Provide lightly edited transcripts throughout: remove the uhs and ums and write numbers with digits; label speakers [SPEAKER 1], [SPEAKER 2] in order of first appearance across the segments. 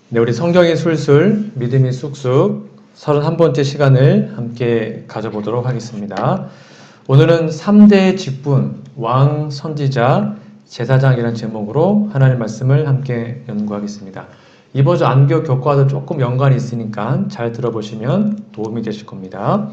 [SPEAKER 1] 네, 우리 성경이 술술, 믿음이 쑥쑥 31번째 시간을 함께 가져보도록 하겠습니다. 오늘은 3대 직분, 왕, 선지자, 제사장이라는 제목으로 하나님의 말씀을 함께 연구하겠습니다. 이번 주 안교 교과도 조금 연관이 있으니까 잘 들어보시면 도움이 되실 겁니다.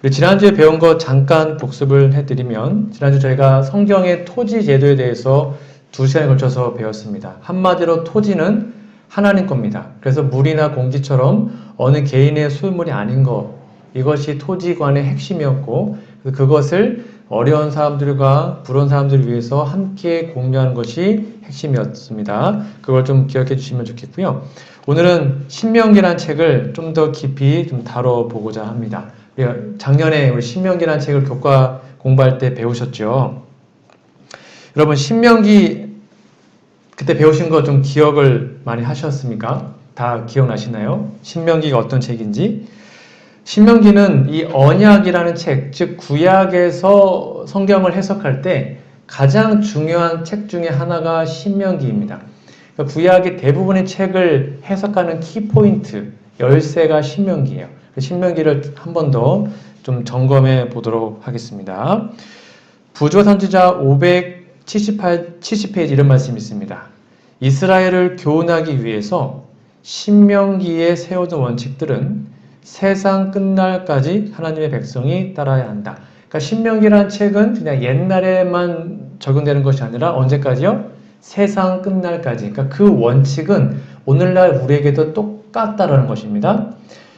[SPEAKER 1] 우리 지난주에 배운 거 잠깐 복습을 해드리면, 지난주 저희가 성경의 토지 제도에 대해서 2시간에 걸쳐서 배웠습니다. 한마디로 토지는 하나님 겁니다. 그래서 물이나 공기처럼 어느 개인의 소유물이 아닌 것, 이것이 토지관의 핵심이었고, 그것을 어려운 사람들과 부러운 사람들을 위해서 함께 공유하는 것이 핵심이었습니다. 그걸 좀 기억해 주시면 좋겠고요. 오늘은 신명기라는 책을 좀 더 깊이 좀 다뤄보고자 합니다. 작년에 우리 신명기라는 책을 교과 공부할 때 배우셨죠? 여러분, 신명기 그때 배우신 거 좀 기억을 많이 하셨습니까? 다 기억나시나요? 신명기가 어떤 책인지? 신명기는 이 언약이라는 책, 즉 구약에서 성경을 해석할 때 가장 중요한 책 중에 하나가 신명기입니다. 그러니까 구약의 대부분의 책을 해석하는 키포인트, 열쇠가 신명기예요. 신명기를 한 번 더 좀 점검해 보도록 하겠습니다. 부조 선지자 70페이지 이런 말씀이 있습니다. 이스라엘을 교훈하기 위해서 신명기에 세워둔 원칙들은 세상 끝날까지 하나님의 백성이 따라야 한다. 그러니까 신명기라는 책은 그냥 옛날에만 적용되는 것이 아니라 언제까지요? 세상 끝날까지. 그러니까 그 원칙은 오늘날 우리에게도 똑같다라는 것입니다.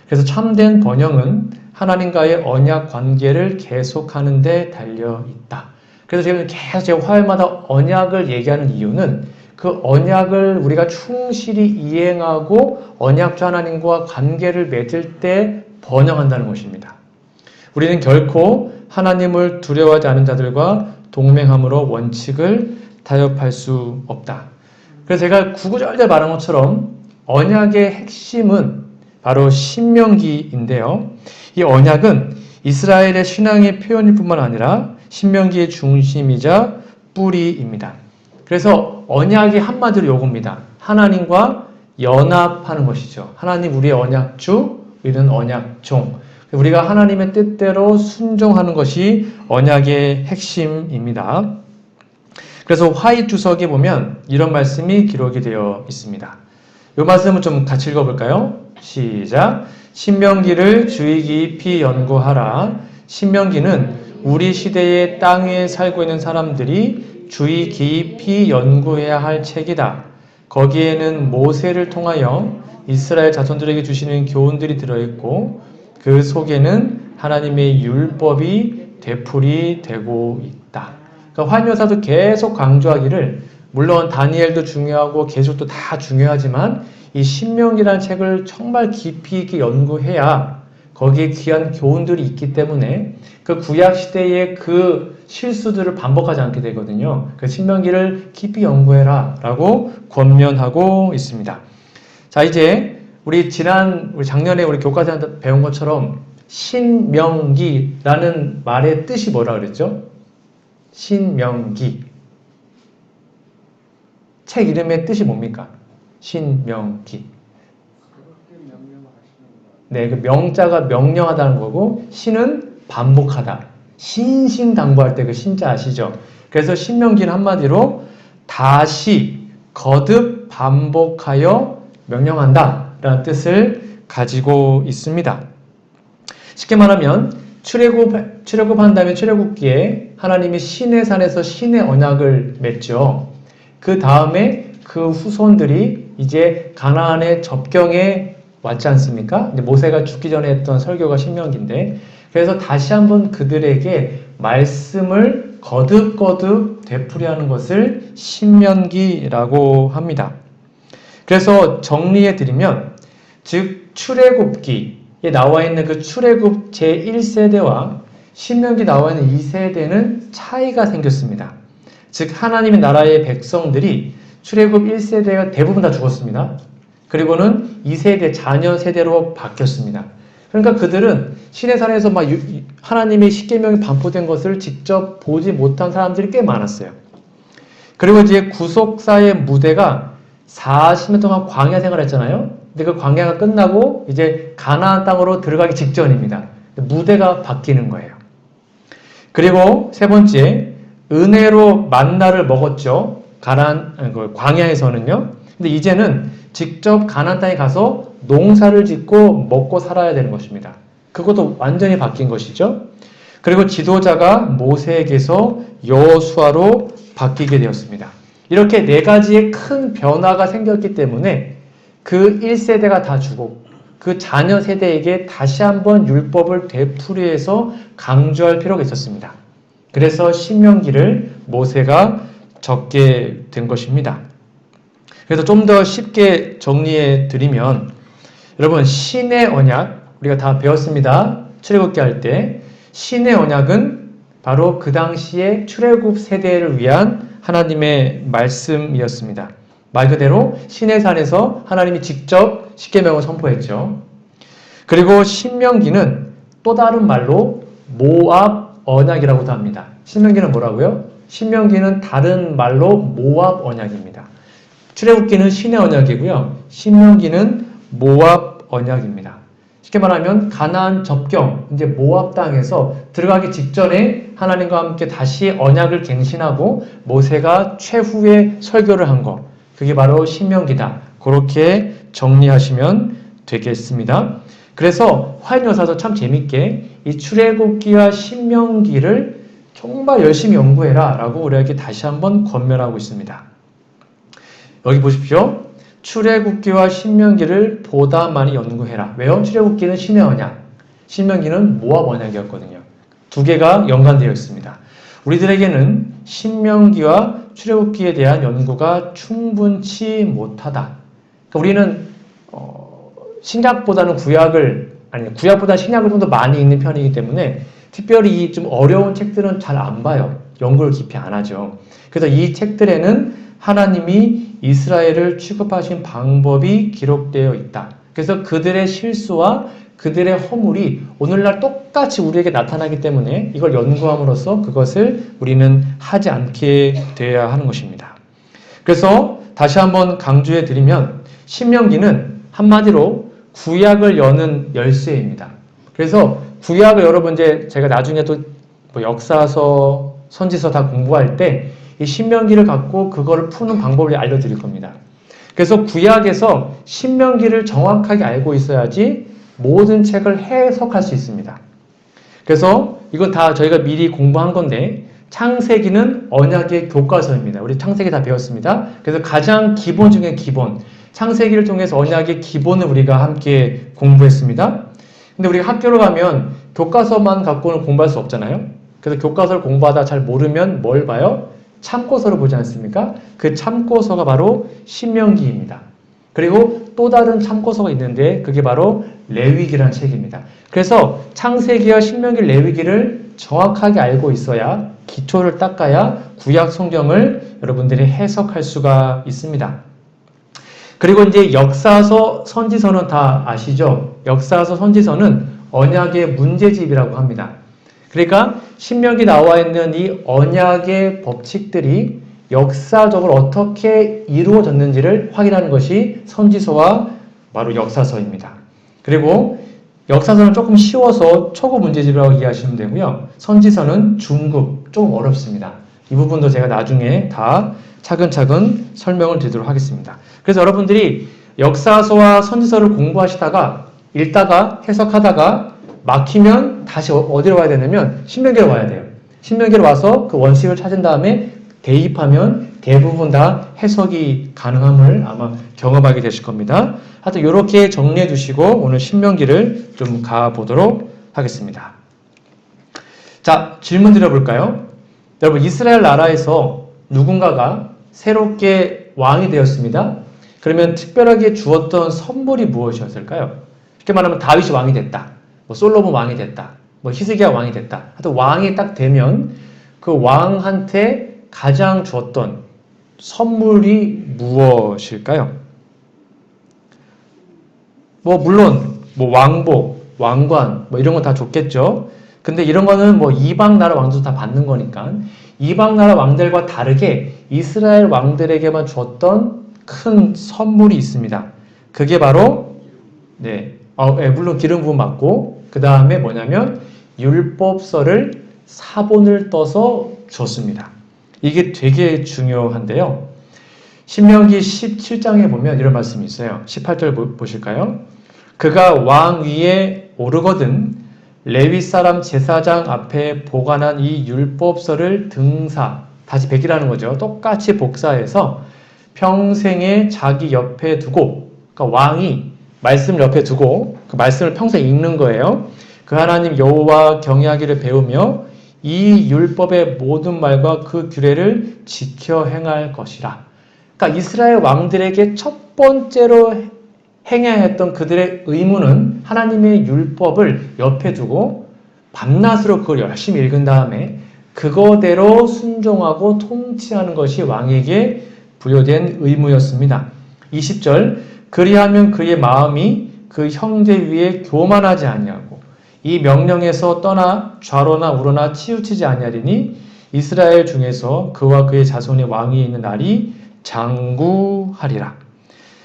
[SPEAKER 1] 그래서 참된 번영은 하나님과의 언약 관계를 계속하는 데 달려 있다. 그래서 지금 계속 제가 화요일마다 언약을 얘기하는 이유는 그 언약을 우리가 충실히 이행하고 언약주 하나님과 관계를 맺을 때 번영한다는 것입니다. 우리는 결코 하나님을 두려워하지 않은 자들과 동맹함으로 원칙을 타협할 수 없다. 그래서 제가 구구절절 말한 것처럼 언약의 핵심은 바로 신명기인데요. 이 언약은 이스라엘의 신앙의 표현일 뿐만 아니라 신명기의 중심이자 뿌리입니다. 그래서 언약이 한마디로 요겁니다. 하나님과 연합하는 것이죠. 하나님 우리의 언약주, 우리는 언약종. 우리가 하나님의 뜻대로 순종하는 것이 언약의 핵심입니다. 그래서 화이 주석에 보면 이런 말씀이 기록이 되어 있습니다. 이 말씀을 좀 같이 읽어볼까요? 시작. 신명기를 주의 깊이 연구하라. 신명기는 우리 시대의 땅 위에 살고 있는 사람들이 주의 깊이 연구해야 할 책이다. 거기에는 모세를 통하여 이스라엘 자손들에게 주시는 교훈들이 들어있고 그 속에는 하나님의 율법이 되풀이 되고 있다. 그러니까 환요사도 계속 강조하기를 물론 다니엘도 중요하고 계속도 다 중요하지만 이 신명기라는 책을 정말 깊이 있게 연구해야 거기에 귀한 교훈들이 있기 때문에 그 구약 시대의 그 실수들을 반복하지 않게 되거든요. 그 신명기를 깊이 연구해라 라고 권면하고 있습니다. 자, 이제 우리 작년에 우리 교과서한테 배운 것처럼 신명기라는 말의 뜻이 뭐라 그랬죠? 신명기. 책 이름의 뜻이 뭡니까? 신명기. 네, 그 명자가 명령하다는 거고 신은 반복하다. 신신당부할 때 그 신자 아시죠? 그래서 신명기는 한마디로 다시 거듭 반복하여 명령한다 라는 뜻을 가지고 있습니다. 쉽게 말하면 출애굽한 다음에 출애굽기에 하나님이 시내산에서 신의 언약을 맺죠. 그 다음에 그 후손들이 이제 가나안의 접경에 왔지 않습니까? 모세가 죽기 전에 했던 설교가 신명기인데 그래서 다시 한번 그들에게 말씀을 거듭거듭 되풀이하는 것을 신명기라고 합니다. 그래서 정리해 드리면 즉 출애굽기에 나와 있는 그 출애굽 제1세대와 신명기 나와 있는 2세대는 차이가 생겼습니다. 즉 하나님의 나라의 백성들이 출애굽 1세대가 대부분 다 죽었습니다. 그리고는 2세대 자녀 세대로 바뀌었습니다. 그러니까 그들은 시내산에서 막 하나님의 십계명이 반포된 것을 직접 보지 못한 사람들이 꽤 많았어요. 그리고 이제 구속사의 무대가 40년 동안 광야 생활을 했잖아요. 근데 그 광야가 끝나고 이제 가나안 땅으로 들어가기 직전입니다. 무대가 바뀌는 거예요. 그리고 세 번째, 은혜로 만나를 먹었죠. 광야에서는요. 근데 이제는 직접 가나안 땅에 가서 농사를 짓고 먹고 살아야 되는 것입니다. 그것도 완전히 바뀐 것이죠. 그리고 지도자가 모세에게서 여호수아로 바뀌게 되었습니다. 이렇게 네 가지의 큰 변화가 생겼기 때문에 그 1세대가 다 죽었고 그 자녀 세대에게 다시 한번 율법을 되풀이해서 강조할 필요가 있었습니다. 그래서 신명기를 모세가 적게 된 것입니다. 그래서 좀 더 쉽게 정리해 드리면 여러분 신의 언약 우리가 다 배웠습니다. 출애굽기 할 때 신의 언약은 바로 그 당시에 출애굽 세대를 위한 하나님의 말씀이었습니다. 말 그대로 신의 산에서 하나님이 직접 십계명을 선포했죠. 그리고 신명기는 또 다른 말로 모압 언약이라고도 합니다. 신명기는 뭐라고요? 신명기는 다른 말로 모압 언약입니다. 출애굽기는 신의 언약이고요. 신명기는 모압 언약입니다. 쉽게 말하면 가나안 접경, 이제 모압 땅에서 들어가기 직전에 하나님과 함께 다시 언약을 갱신하고 모세가 최후의 설교를 한 것, 그게 바로 신명기다. 그렇게 정리하시면 되겠습니다. 그래서 화인여사도 참 재밌게 이 출애굽기와 신명기를 정말 열심히 연구해라 라고 우리에게 다시 한번 권면하고 있습니다. 여기 보십시오. 출애굽기와 신명기를 보다 많이 연구해라. 왜요? 출애굽기는 신의 언약, 신명기는 모압 언약이었거든요. 두 개가 연관되어 있습니다. 우리들에게는 신명기와 출애굽기에 대한 연구가 충분치 못하다. 그러니까 우리는 구약보다는 신약을 좀 더 많이 읽는 편이기 때문에 특별히 이 좀 어려운 책들은 잘 안 봐요. 연구를 깊이 안 하죠. 그래서 이 책들에는 하나님이 이스라엘을 취급하신 방법이 기록되어 있다. 그래서 그들의 실수와 그들의 허물이 오늘날 똑같이 우리에게 나타나기 때문에 이걸 연구함으로써 그것을 우리는 하지 않게 되어야 하는 것입니다. 그래서 다시 한번 강조해 드리면 신명기는 한마디로 구약을 여는 열쇠입니다. 그래서 구약을 여러분 제가 나중에도 역사서, 선지서 다 공부할 때 이 신명기를 갖고 그거를 푸는 방법을 알려드릴 겁니다. 그래서 구약에서 신명기를 정확하게 알고 있어야지 모든 책을 해석할 수 있습니다. 그래서 이건 다 저희가 미리 공부한 건데 창세기는 언약의 교과서입니다. 우리 창세기 다 배웠습니다. 그래서 가장 기본 중에 기본, 창세기를 통해서 언약의 기본을 우리가 함께 공부했습니다. 근데 우리가 학교로 가면 교과서만 갖고는 공부할 수 없잖아요. 그래서 교과서를 공부하다 잘 모르면 뭘 봐요? 참고서를 보지 않습니까? 그 참고서가 바로 신명기입니다. 그리고 또 다른 참고서가 있는데 그게 바로 레위기라는 책입니다. 그래서 창세기와 신명기, 레위기를 정확하게 알고 있어야 기초를 닦아야 구약 성경을 여러분들이 해석할 수가 있습니다. 그리고 이제 역사서, 선지서는 다 아시죠? 역사서, 선지서는 언약의 문제집이라고 합니다. 그러니까 신명기 나와 있는 이 언약의 법칙들이 역사적으로 어떻게 이루어졌는지를 확인하는 것이 선지서와 바로 역사서입니다. 그리고 역사서는 조금 쉬워서 초급 문제집이라고 이해하시면 되고요. 선지서는 중급, 조금 어렵습니다. 이 부분도 제가 나중에 다 차근차근 설명을 드리도록 하겠습니다. 그래서 여러분들이 역사서와 선지서를 공부하시다가 읽다가 해석하다가 막히면 다시 어디로 와야 되냐면 신명기로 와야 돼요. 신명기로 와서 그 원칙을 찾은 다음에 대입하면 대부분 다 해석이 가능함을 아마 경험하게 되실 겁니다. 하여튼 이렇게 정리해 두시고 오늘 신명기를 좀 가보도록 하겠습니다. 자, 질문 드려볼까요? 여러분, 이스라엘 나라에서 누군가가 새롭게 왕이 되었습니다. 그러면 특별하게 주었던 선물이 무엇이었을까요? 쉽게 말하면 다윗이 왕이 됐다. 솔로몬 왕이 됐다. 히스기야 왕이 됐다. 하여튼 왕이 딱 되면 그 왕한테 가장 주었던 선물이 무엇일까요? 물론 왕복, 왕관 이런 건 다 좋겠죠. 근데 이런 거는 이방 나라 왕들도 다 받는 거니까 이방 나라 왕들과 다르게 이스라엘 왕들에게만 줬던 큰 선물이 있습니다. 그게 바로 물론 기름 부음 받고 그 다음에 뭐냐면 율법서를 사본을 떠서 줬습니다. 이게 되게 중요한데요. 신명기 17장에 보면 이런 말씀이 있어요. 18절 보실까요? 그가 왕 위에 오르거든 레위 사람 제사장 앞에 보관한 이 율법서를 다시 백이라는 거죠. 똑같이 복사해서 평생에 자기 옆에 두고, 그러니까 왕이 말씀을 옆에 두고 그 말씀을 평생 읽는 거예요. 그 하나님 여호와 경외하기를 배우며 이 율법의 모든 말과 그 규례를 지켜 행할 것이라. 그러니까 이스라엘 왕들에게 첫 번째로 행해야 했던 그들의 의무는 하나님의 율법을 옆에 두고 밤낮으로 그걸 열심히 읽은 다음에 그거대로 순종하고 통치하는 것이 왕에게 부여된 의무였습니다. 20절 그리하면 그의 마음이 그 형제 위에 교만하지 아니하고 이 명령에서 떠나 좌로나 우로나 치우치지 아니하리니 이스라엘 중에서 그와 그의 자손의 왕이 있는 날이 장구하리라.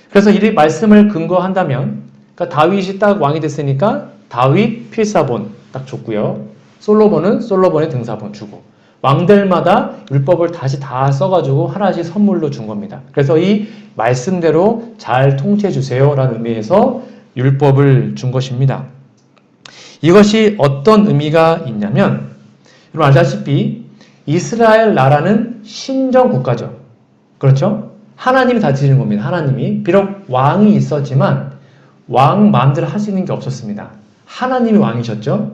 [SPEAKER 1] 그래서 이 말씀을 근거한다면 그러니까 다윗이 딱 왕이 됐으니까 다윗 필사본 딱 줬고요. 솔로몬은 솔로몬의 등사본 주고 왕들마다 율법을 다시 다 써가지고 하나씩 선물로 준 겁니다. 그래서 이 말씀대로 잘 통치해 주세요 라는 의미에서 율법을 준 것입니다. 이것이 어떤 의미가 있냐면 여러분 알다시피 이스라엘 나라는 신정 국가죠. 그렇죠? 하나님이 다스리는 겁니다. 하나님이. 비록 왕이 있었지만 왕 마음대로 할 수 있는 게 없었습니다. 하나님이 왕이셨죠.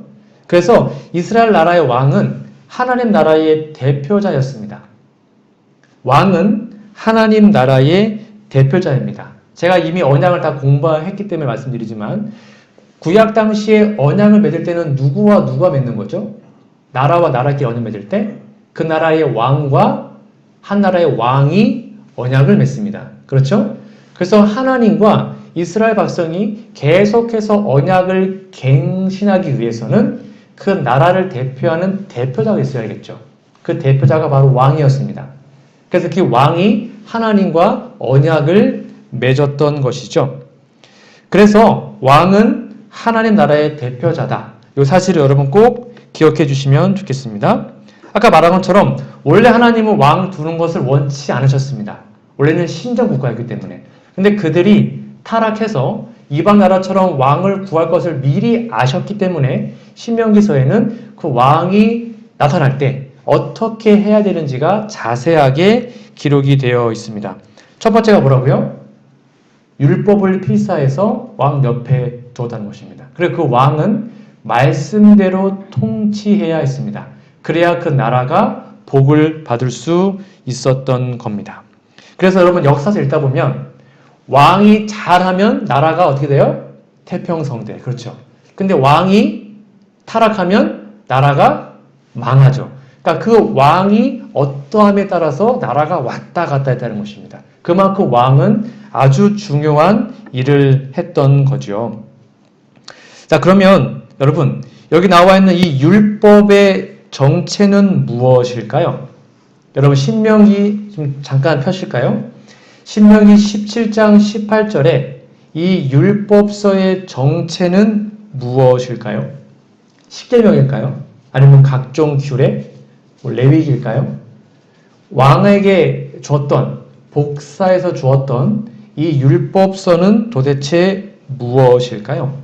[SPEAKER 1] 그래서 이스라엘 나라의 왕은 하나님 나라의 대표자였습니다. 왕은 하나님 나라의 대표자입니다. 제가 이미 언약을 다 공부했기 때문에 말씀드리지만 구약 당시에 언약을 맺을 때는 누구와 누가 맺는 거죠? 나라와 나라끼리 언약 맺을 때 그 나라의 왕과 한 나라의 왕이 언약을 맺습니다. 그렇죠? 그래서 하나님과 이스라엘 백성이 계속해서 언약을 갱신하기 위해서는 그 나라를 대표하는 대표자가 있어야겠죠. 그 대표자가 바로 왕이었습니다. 그래서 그 왕이 하나님과 언약을 맺었던 것이죠. 그래서 왕은 하나님 나라의 대표자다. 이 사실을 여러분 꼭 기억해 주시면 좋겠습니다. 아까 말한 것처럼 원래 하나님은 왕 두는 것을 원치 않으셨습니다. 원래는 신정 국가였기 때문에. 근데 그들이 타락해서 이방 나라처럼 왕을 구할 것을 미리 아셨기 때문에 신명기서에는 그 왕이 나타날 때 어떻게 해야 되는지가 자세하게 기록이 되어 있습니다. 첫 번째가 뭐라고요? 율법을 필사해서 왕 옆에 두었다는 것입니다. 그리고 그 왕은 말씀대로 통치해야 했습니다. 그래야 그 나라가 복을 받을 수 있었던 겁니다. 그래서 여러분 역사서 읽다 보면 왕이 잘하면 나라가 어떻게 돼요? 태평성대. 그렇죠. 근데 왕이 타락하면 나라가 망하죠. 그러니까 그 왕이 어떠함에 따라서 나라가 왔다 갔다 했다는 것입니다. 그만큼 왕은 아주 중요한 일을 했던 거죠. 자, 그러면 여러분 여기 나와 있는 이 율법의 정체는 무엇일까요? 여러분 신명기 좀 잠깐 펴실까요? 신명기 17장 18절에 이 율법서의 정체는 무엇일까요? 십계명일까요? 아니면 각종 규례? 레위기일까요? 왕에게 줬던 복사해서 주었던 이 율법서는 도대체 무엇일까요?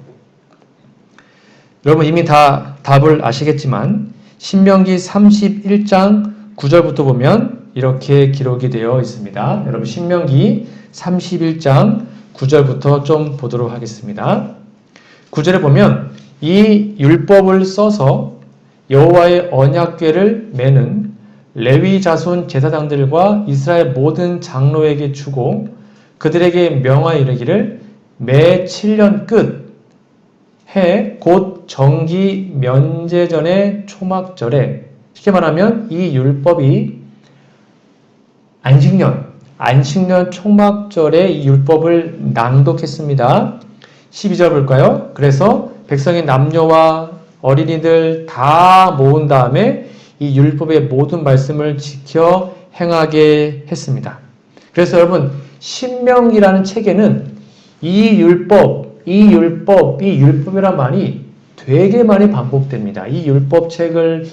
[SPEAKER 1] 여러분 이미 다 답을 아시겠지만 신명기 31장 9절부터 보면 이렇게 기록이 되어 있습니다. 여러분 신명기 31장 9절부터 좀 보도록 하겠습니다. 9절에 보면 이 율법을 써서 여호와의 언약궤를 매는 레위 자손 제사장들과 이스라엘 모든 장로에게 주고 그들에게 명하여 이르기를 매 7년 끝 해 곧 정기 면제전의 초막절에 쉽게 말하면 이 율법이 안식년 초막절에 이 율법을 낭독했습니다. 12절 볼까요? 그래서 백성의 남녀와 어린이들 다 모은 다음에 이 율법의 모든 말씀을 지켜 행하게 했습니다. 그래서 여러분 신명기라는 책에는 이 율법이란 말이 되게 많이 반복됩니다. 이 율법책을.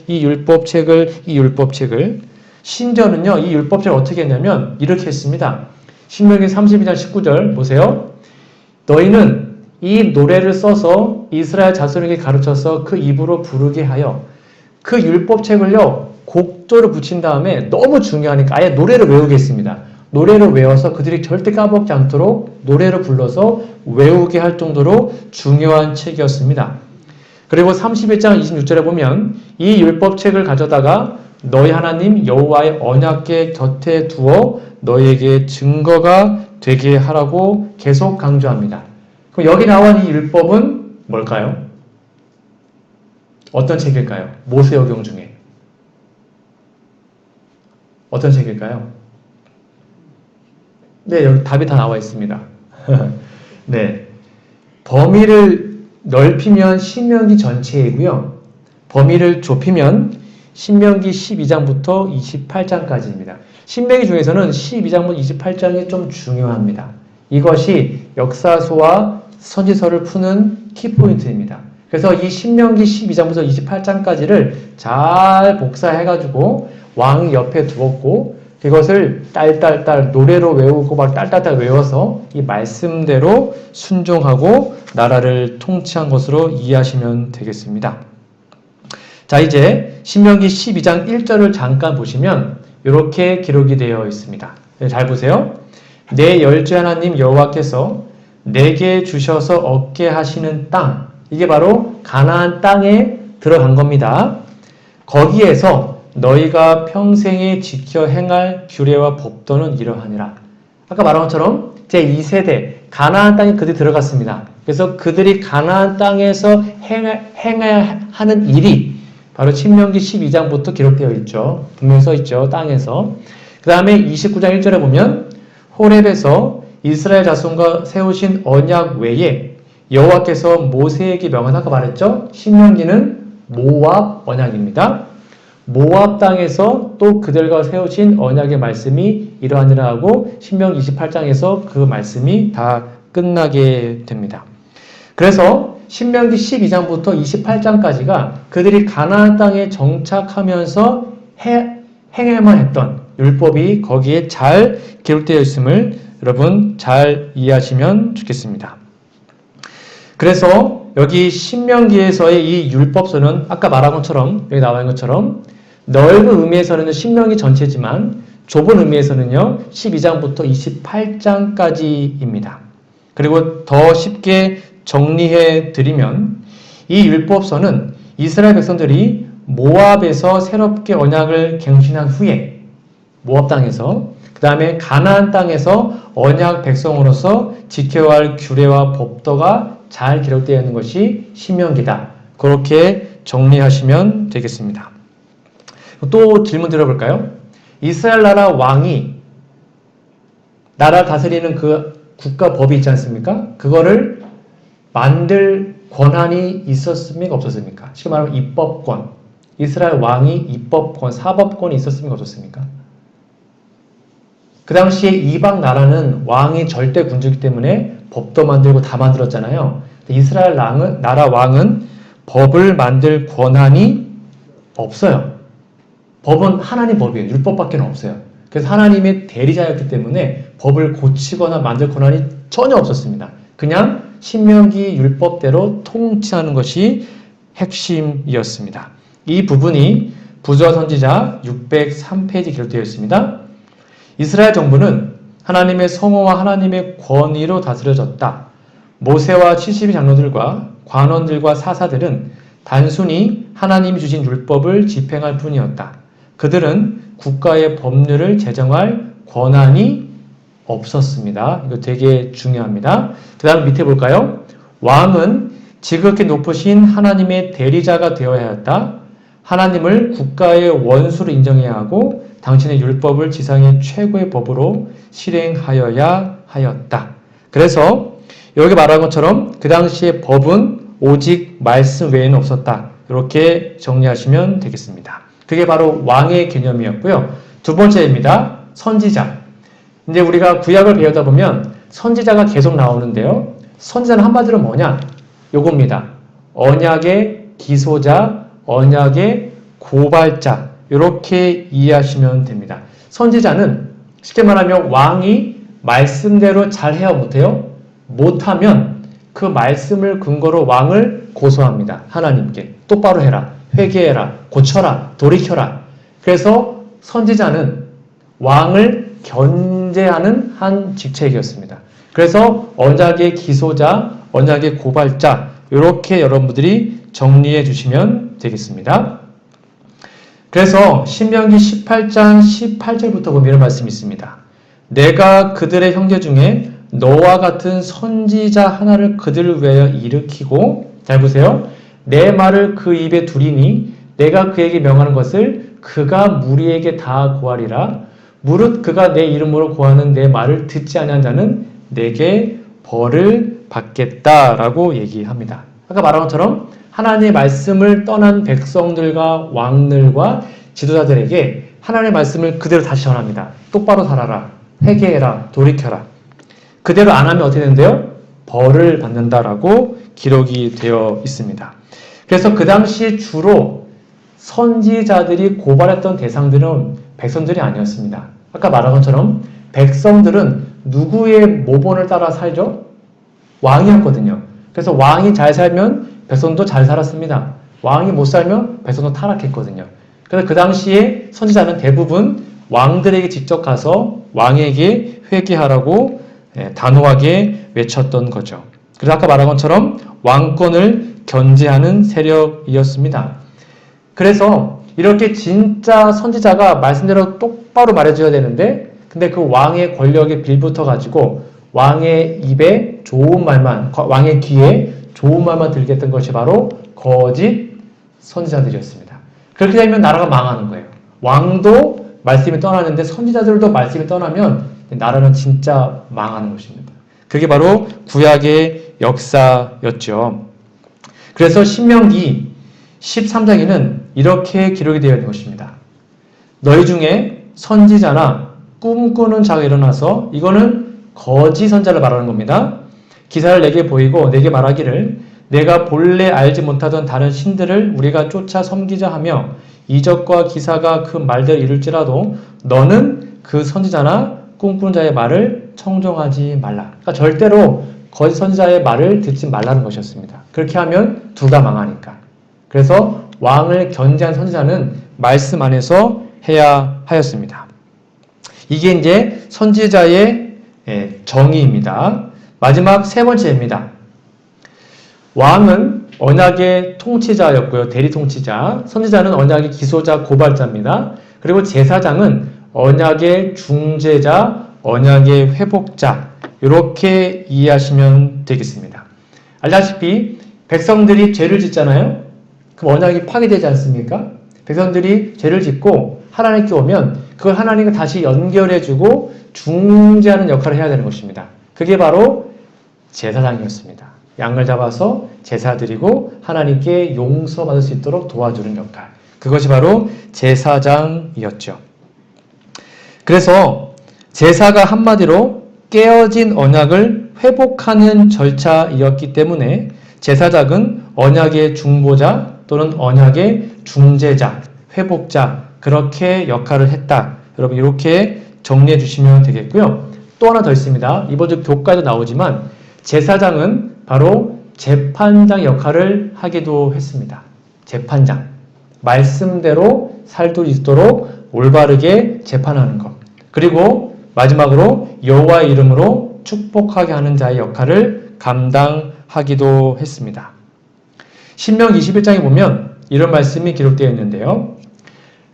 [SPEAKER 1] 심지어는요, 이 율법책을 어떻게 했냐면 이렇게 했습니다. 신명기 32장 19절 보세요. 너희는 이 노래를 써서 이스라엘 자손에게 가르쳐서 그 입으로 부르게 하여 그 율법책을요, 곡조를 붙인 다음에 너무 중요하니까 아예 노래를 외우겠습니다. 노래를 외워서 그들이 절대 까먹지 않도록 노래를 불러서 외우게 할 정도로 중요한 책이었습니다. 그리고 31장 26절에 보면 이 율법책을 가져다가 너희 하나님 여호와의 언약궤 곁에 두어 너희에게 증거가 되게 하라고 계속 강조합니다. 그럼 여기 나온 이 율법은 뭘까요? 어떤 책일까요? 모세오경 중에. 어떤 책일까요? 네, 여기 답이 다 나와 있습니다. 네. 범위를 넓히면 신명기 전체이고요. 범위를 좁히면 신명기 12장부터 28장까지입니다. 신명기 중에서는 12장부터 28장이 좀 중요합니다. 이것이 역사서와 선지서를 푸는 키포인트입니다. 그래서 이 신명기 12장부터 28장까지를 잘 복사해가지고 왕이 옆에 두었고 그것을 딸딸딸 노래로 외우고 막 딸딸딸 외워서 이 말씀대로 순종하고 나라를 통치한 것으로 이해하시면 되겠습니다. 자, 이제 신명기 12장 1절을 잠깐 보시면 이렇게 기록이 되어 있습니다. 잘 보세요. 내 열주 하나님 여호와께서 내게 주셔서 얻게 하시는 땅, 이게 바로 가나안 땅에 들어간 겁니다. 거기에서 너희가 평생에 지켜 행할 규례와 법도는 이러하니라. 아까 말한 것처럼 제2세대 가나안 땅에 그들이 들어갔습니다. 그래서 그들이 가나안 땅에서 행해야 하는 일이 바로 신명기 12장부터 기록되어 있죠. 분명히 써 있죠. 땅에서. 그 다음에 29장 1절에 보면 호렙에서 이스라엘 자손과 세우신 언약 외에 여호와께서 모세에게 명한, 아까 말했죠. 신명기는 모압 언약입니다. 모압 땅에서 또 그들과 세우신 언약의 말씀이 이러하니라 하고 신명기 28장에서 그 말씀이 다 끝나게 됩니다. 그래서 신명기 12장부터 28장까지가 그들이 가나안 땅에 정착하면서 행해야만 했던 율법이 거기에 잘 기록되어 있음을 여러분 잘 이해하시면 좋겠습니다. 그래서 여기 신명기에서의 이 율법서는 아까 말한 것처럼 여기 나와 있는 것처럼 넓은 의미에서는 신명기 전체지만 좁은 의미에서는요 12장부터 28장까지입니다. 그리고 더 쉽게 정리해 드리면 이 율법서는 이스라엘 백성들이 모압에서 새롭게 언약을 갱신한 후에 모압 땅에서 그 다음에 가나안 땅에서 언약 백성으로서 지켜야 할 규례와 법도가 잘 기록되어 있는 것이 신명기다. 그렇게 정리하시면 되겠습니다. 또 질문 드려볼까요? 이스라엘 나라 왕이 나라 다스리는 그 국가 법이 있지 않습니까? 그거를 만들 권한이 있었습니까? 없었습니까? 쉽게 말하면 입법권. 이스라엘 왕이 입법권, 사법권이 있었습니까? 없었습니까? 그 당시에 이방 나라는 왕이 절대 군주이기 때문에 법도 만들고 다 만들었잖아요. 이스라엘 나라 왕은 법을 만들 권한이 없어요. 법은 하나님 법이에요. 율법밖에 없어요. 그래서 하나님의 대리자였기 때문에 법을 고치거나 만들 권한이 전혀 없었습니다. 그냥 신명기 율법대로 통치하는 것이 핵심이었습니다. 이 부분이 부조와 선지자 603페이지 기록되어 있습니다. 이스라엘 정부는 하나님의 성호와 하나님의 권위로 다스려졌다. 모세와 70의 장로들과 관원들과 사사들은 단순히 하나님이 주신 율법을 집행할 뿐이었다. 그들은 국가의 법률을 제정할 권한이 없었습니다. 이거 되게 중요합니다. 그 다음 밑에 볼까요? 왕은 지극히 높으신 하나님의 대리자가 되어야 했다. 하나님을 국가의 원수로 인정해야 하고 당신의 율법을 지상의 최고의 법으로 실행하여야 하였다. 그래서 여기 말한 것처럼 그 당시의 법은 오직 말씀 외에는 없었다. 이렇게 정리하시면 되겠습니다. 그게 바로 왕의 개념이었고요. 두 번째입니다. 선지자. 이제 우리가 구약을 배우다 보면 선지자가 계속 나오는데요. 선지자는 한마디로 뭐냐? 요겁니다. 언약의 기소자, 언약의 고발자, 이렇게 이해하시면 됩니다. 선지자는 쉽게 말하면 왕이 말씀대로 잘 해야 못해요? 못하면 그 말씀을 근거로 왕을 고소합니다. 하나님께. 똑바로 해라. 회개해라. 고쳐라. 돌이켜라. 그래서 선지자는 왕을 견제하는 한 직책이었습니다. 그래서 언약의 기소자, 언약의 고발자, 이렇게 여러분들이 정리해 주시면 되겠습니다. 그래서 신명기 18장 18절부터 보면 이런 말씀이 있습니다. 내가 그들의 형제 중에 너와 같은 선지자 하나를 그들을 위하여 일으키고, 잘 보세요. 내 말을 그 입에 두리니 내가 그에게 명하는 것을 그가 무리에게 다 고하리라. 무릇 그가 내 이름으로 고하는 내 말을 듣지 아니한 자는 내게 벌을 받겠다라고 얘기합니다. 아까 말한 것처럼 하나님의 말씀을 떠난 백성들과 왕들과 지도자들에게 하나님의 말씀을 그대로 다시 전합니다. 똑바로 살아라. 회개해라. 돌이켜라. 그대로 안 하면 어떻게 된대요? 벌을 받는다라고 기록이 되어 있습니다. 그래서 그 당시 주로 선지자들이 고발했던 대상들은 백성들이 아니었습니다. 아까 말한 것처럼 백성들은 누구의 모본을 따라 살죠? 왕이었거든요. 그래서 왕이 잘 살면 백성도 잘 살았습니다. 왕이 못 살면 백성도 타락했거든요. 그래서 그 당시에 선지자는 대부분 왕들에게 직접 가서 왕에게 회개하라고 단호하게 외쳤던 거죠. 그래서 아까 말한 것처럼 왕권을 견제하는 세력이었습니다. 그래서 이렇게 진짜 선지자가 말씀대로 똑바로 말해줘야 되는데, 근데 그 왕의 권력에 빌붙어 가지고 왕의 입에 좋은 말만, 왕의 귀에 좋은 말만 들게 했던 것이 바로 거짓 선지자들이었습니다. 그렇게 되면 나라가 망하는 거예요. 왕도 말씀이 떠나는데 선지자들도 말씀이 떠나면 나라는 진짜 망하는 것입니다. 그게 바로 구약의 역사였죠. 그래서 신명기 13장에는 이렇게 기록이 되어 있는 것입니다. 너희 중에 선지자나 꿈꾸는 자가 일어나서, 이거는 거짓 선지자를 말하는 겁니다. 기사를 내게 보이고 내게 말하기를 내가 본래 알지 못하던 다른 신들을 우리가 쫓아 섬기자 하며 이적과 기사가 그 말대로 이룰지라도 너는 그 선지자나 꿈꾸는 자의 말을 청종하지 말라. 그러니까 절대로 거짓 선지자의 말을 듣지 말라는 것이었습니다. 그렇게 하면 둘 다 망하니까. 그래서 왕을 견제한 선지자는 말씀 안에서 해야 하였습니다. 이게 이제 선지자의 정의입니다. 마지막 세 번째입니다. 왕은 언약의 통치자였고요. 대리 통치자. 선지자는 언약의 기소자, 고발자입니다. 그리고 제사장은 언약의 중재자, 언약의 회복자. 이렇게 이해하시면 되겠습니다. 알다시피 백성들이 죄를 짓잖아요. 그럼 언약이 파괴되지 않습니까? 백성들이 죄를 짓고 하나님께 오면 그걸 하나님과 다시 연결해주고 중재하는 역할을 해야 되는 것입니다. 그게 바로 제사장이었습니다. 양을 잡아서 제사 드리고 하나님께 용서받을 수 있도록 도와주는 역할. 그것이 바로 제사장이었죠. 그래서 제사가 한마디로 깨어진 언약을 회복하는 절차이었기 때문에 제사장은 언약의 중보자 또는 언약의 중재자, 회복자, 그렇게 역할을 했다. 여러분 이렇게 정리해 주시면 되겠고요. 또 하나 더 있습니다. 이번 주 교과에도 나오지만 제사장은 바로 재판장 역할을 하기도 했습니다. 재판장. 말씀대로 살 수 있도록 올바르게 재판하는 것. 그리고 마지막으로 여호와의 이름으로 축복하게 하는 자의 역할을 감당하기도 했습니다. 신명기 21장에 보면 이런 말씀이 기록되어 있는데요.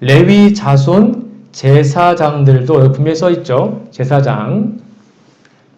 [SPEAKER 1] 레위 자손 제사장들도 여기 분명히 써있죠. 제사장.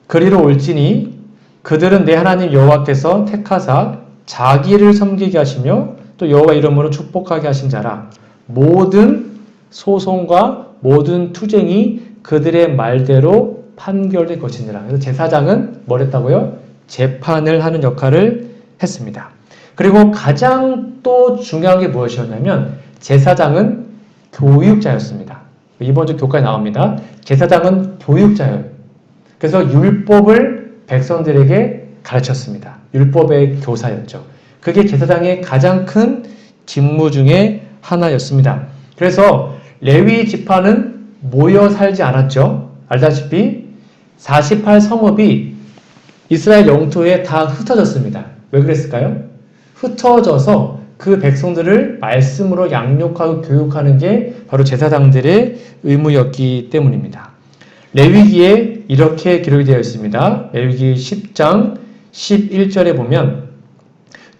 [SPEAKER 1] 그리로 올지니 그들은 내 하나님 여호와께서 택하사 자기를 섬기게 하시며 또 여호와 이름으로 축복하게 하신 자라. 모든 소송과 모든 투쟁이 그들의 말대로 판결될 것이니라. 그래서 제사장은 뭘 했다고요? 재판을 하는 역할을 했습니다. 그리고 가장 또 중요한 게 무엇이었냐면 제사장은 교육자였습니다. 이번 주 교과에 나옵니다. 제사장은 교육자예요. 그래서 율법을 백성들에게 가르쳤습니다. 율법의 교사였죠. 그게 제사장의 가장 큰 직무 중에 하나였습니다. 그래서 레위 지파는 모여 살지 않았죠. 알다시피 48성읍이 이스라엘 영토에 다 흩어졌습니다. 왜 그랬을까요? 흩어져서 그 백성들을 말씀으로 양육하고 교육하는 게 바로 제사장들의 의무였기 때문입니다. 레위기에 이렇게 기록이 되어 있습니다. 레위기 10장 11절에 보면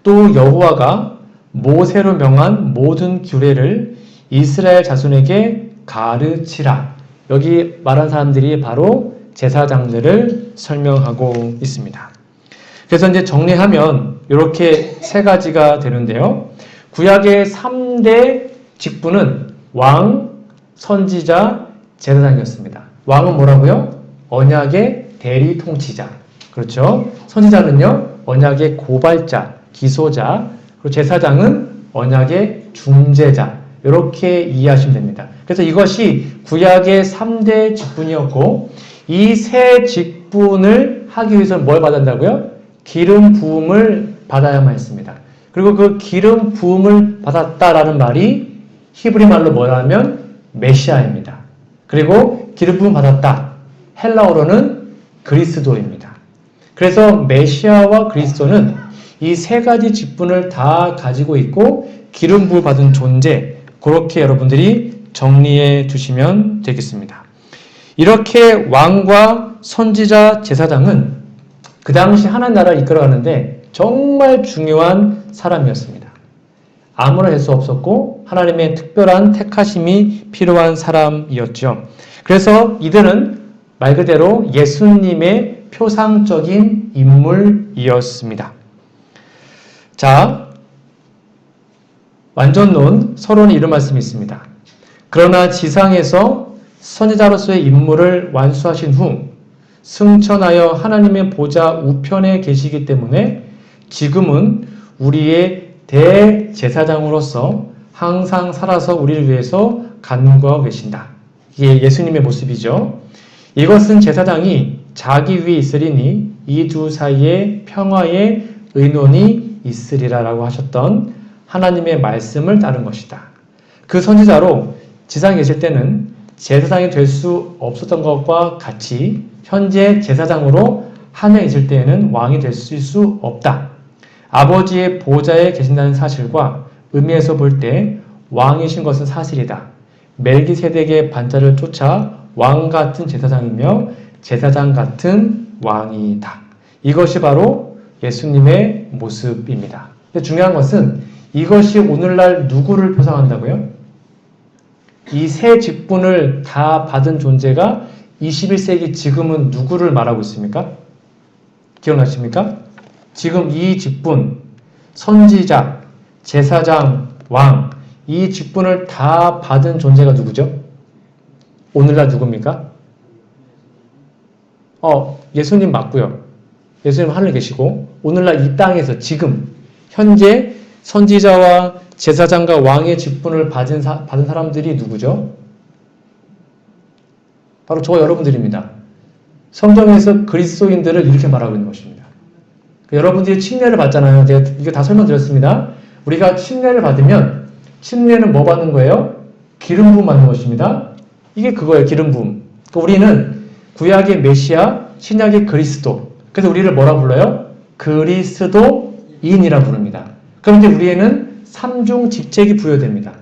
[SPEAKER 1] 또 여호와가 모세로 명한 모든 규례를 이스라엘 자손에게 가르치라. 여기 말한 사람들이 바로 제사장들을 설명하고 있습니다. 그래서 이제 정리하면 이렇게 세 가지가 되는데요. 구약의 3대 직분은 왕, 선지자, 제사장이었습니다. 왕은 뭐라고요? 언약의 대리 통치자. 그렇죠? 선지자는요, 언약의 고발자, 기소자. 그리고 제사장은 언약의 중재자. 이렇게 이해하시면 됩니다. 그래서 이것이 구약의 3대 직분이었고, 이 세 직분을 하기 위해서는 뭘 받아야 한다고요? 기름 부음을 받아야만 했습니다. 그리고 그 기름 부음을 받았다라는 말이 히브리 말로 뭐라면 메시아입니다. 그리고 기름 부음 받았다. 헬라어로는 그리스도입니다. 그래서 메시아와 그리스도는 이 세 가지 직분을 다 가지고 있고 기름 부음 받은 존재, 그렇게 여러분들이 정리해 주시면 되겠습니다. 이렇게 왕과 선지자, 제사장은 그 당시 하나님 나라를 이끌어가는데 정말 중요한 사람이었습니다. 아무나 될 수 없었고 하나님의 특별한 택하심이 필요한 사람이었죠. 그래서 이들은 말 그대로 예수님의 표상적인 인물이었습니다. 자, 완전론 서론에 이런 말씀이 있습니다. 그러나 지상에서 선지자로서의 임무를 완수하신 후 승천하여 하나님의 보좌 우편에 계시기 때문에 지금은 우리의 대제사장으로서 항상 살아서 우리를 위해서 간구하고 계신다. 이게 예수님의 모습이죠. 이것은 제사장이 자기 위에 있으리니 이 두 사이에 평화의 의논이 있으리라라고 하셨던 하나님의 말씀을 따른 것이다. 그 선지자로 지상에 계실 때는 제사장이 될 수 없었던 것과 같이 현재 제사장으로 하늘에 있을 때에는 왕이 될 수 없다. 아버지의 보좌에 계신다는 사실과 의미에서 볼 때 왕이신 것은 사실이다. 멜기세덱의 반자를 쫓아 왕 같은 제사장이며 제사장 같은 왕이다. 이것이 바로 예수님의 모습입니다. 근데 중요한 것은 이것이 오늘날 누구를 표상한다고요? 이 세 직분을 다 받은 존재가 21세기 지금은 누구를 말하고 있습니까? 기억나십니까? 지금 이 직분, 선지자, 제사장, 왕, 이 직분을 다 받은 존재가 누구죠? 오늘날 누굽니까? 예수님 맞고요. 예수님 하늘에 계시고 오늘날 이 땅에서 지금 현재 선지자와 제사장과 왕의 직분을 받은 사람들이 누구죠? 바로 저와 여러분들입니다. 성경에서 그리스도인들을 이렇게 말하고 있는 것입니다. 여러분들이 침례를 받잖아요. 제가 이거 다 설명드렸습니다. 우리가 침례를 받으면 침례는 뭐 받는 거예요? 기름 부음 받는 것입니다. 이게 그거예요. 기름 부음. 우리는 구약의 메시아, 신약의 그리스도. 그래서 우리를 뭐라 불러요? 그리스도인이라 부릅니다. 그런데 우리에는 삼중 직책이 부여됩니다.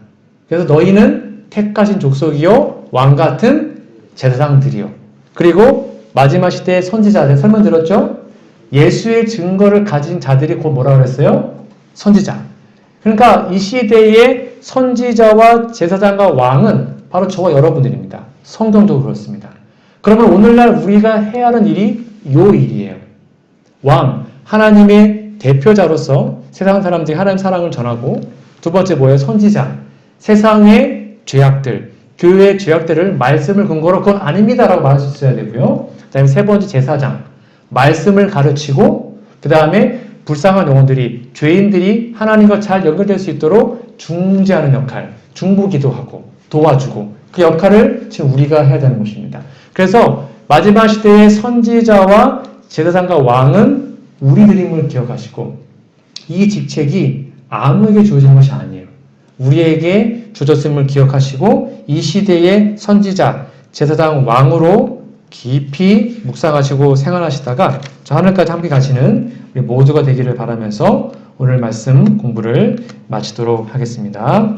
[SPEAKER 1] 그래서 너희는 택하신 족속이요 왕 같은 제사장들이요. 그리고 마지막 시대의 선지자들 설명드렸죠? 예수의 증거를 가진 자들이 곧 뭐라 그랬어요? 선지자. 그러니까 이 시대의 선지자와 제사장과 왕은 바로 저와 여러분들입니다. 성경도 그렇습니다. 그러면 오늘날 우리가 해야 하는 일이 요 일이에요. 왕, 하나님의 대표자로서 세상 사람들이 하나님 사랑을 전하고, 두 번째 뭐예요? 선지자. 세상의 죄악들, 교회의 죄악들을 말씀을 근거로 그건 아닙니다라고 말할 수 있어야 되고요. 그 다음에 세 번째 제사장. 말씀을 가르치고, 그 다음에 불쌍한 영혼들이, 죄인들이 하나님과 잘 연결될 수 있도록 중재하는 역할, 중보기도하고 도와주고 그 역할을 지금 우리가 해야 되는 것입니다. 그래서 마지막 시대의 선지자와 제사장과 왕은 우리들임을 기억하시고 이 직책이 아무에게 주어진 것이 아니에요. 우리에게 주어졌음을 기억하시고 이 시대의 선지자, 제사장, 왕으로 깊이 묵상하시고 생활하시다가 저 하늘까지 함께 가시는 우리 모두가 되기를 바라면서 오늘 말씀 공부를 마치도록 하겠습니다.